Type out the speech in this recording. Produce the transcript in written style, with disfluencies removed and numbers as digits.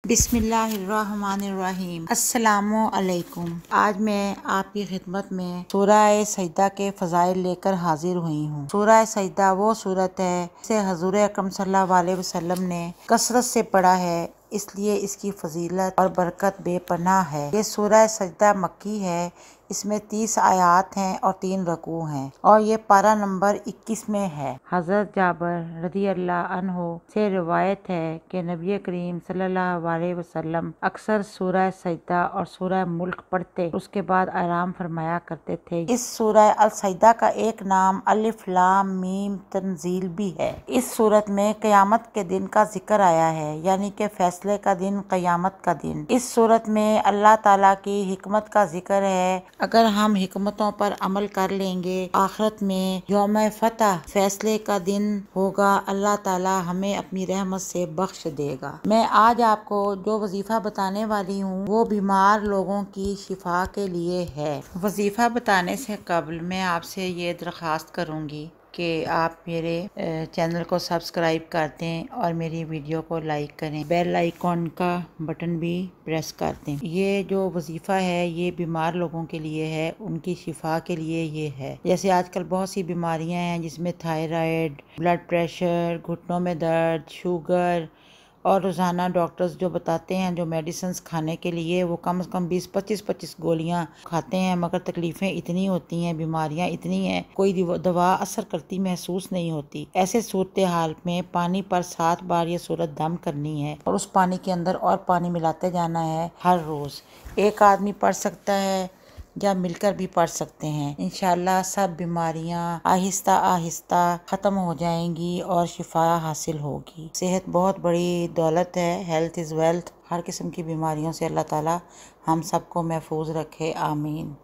बिस्मिल्लाहिर्रहमानिर्रहीम। अस्सलामु अलैकुम। आज मैं आपकी खिदमत में सूरह सजदा के फ़ज़ाइल लेकर हाजिर हुई हूँ। सूरह सजदा वो सूरत है जिसे हज़ूर अकरम सल्लल्लाहु अलैहि वसल्लम ने कसरत से पढ़ा है, इसलिए इसकी फजीलत और बरकत बेपनाह है। ये सूरह सजदा मक्की है। इसमें 30 आयात हैं और 3 रकू हैं और ये पारा नंबर 21 में है। हज़रत जाबर रज़ी अल्लाह अन्हो से रिवायत है कि नबी करीम सल्लल्लाहु अलैहि वसल्लम अक्सर सूरह सजदा और सूरह मुल्क पढ़ते, उसके बाद आराम फरमाया करते थे। इस सूरह अल सजदा का एक नाम अलिफ लाम मीम तंजील भी है। इस सूरत में क़यामत के दिन का जिक्र आया है, यानी कि फैसले का दिन, क़यामत का दिन। इस सूरत में अल्लाह ताला की हिकमत का जिक्र है। अगर हम हिकमतों पर अमल कर लेंगे, आखिरत में यौम फतह फैसले का दिन होगा, अल्लाह ताला हमें अपनी रहमत से बख्श देगा। मैं आज आपको जो वजीफा बताने वाली हूँ वो बीमार लोगों की शिफा के लिए है। वजीफा बताने से कबल मैं आपसे ये दरख्वास्त करूँगी कि आप मेरे चैनल को सब्सक्राइब कर दें और मेरी वीडियो को लाइक करें, बेल आइकॉन का बटन भी प्रेस कर दें। ये जो वजीफ़ा है ये बीमार लोगों के लिए है, उनकी शिफा के लिए ये है। जैसे आजकल बहुत सी बीमारियां हैं जिसमें थायराइड, ब्लड प्रेशर, घुटनों में दर्द, शुगर, और रोज़ाना डॉक्टर्स जो बताते हैं जो मेडिसिन्स खाने के लिए, वो कम से कम 20-25 गोलियां खाते हैं, मगर तकलीफ़ें इतनी होती हैं, बीमारियां इतनी हैं, कोई दवा असर करती महसूस नहीं होती। ऐसे सूरत हाल में पानी पर 7 बार ये सूरत दम करनी है और उस पानी के अंदर और पानी मिलाते जाना है हर रोज़। एक आदमी पढ़ सकता है या मिलकर भी पढ़ सकते हैं। इंशाल्लाह सब बीमारियां आहिस्ता आहिस्ता ख़त्म हो जाएंगी और शिफा हासिल होगी। सेहत बहुत बड़ी दौलत है, हेल्थ इज़ वेल्थ। हर किस्म की बीमारियों से अल्लाह ताला हम सबको महफूज रखे, आमीन।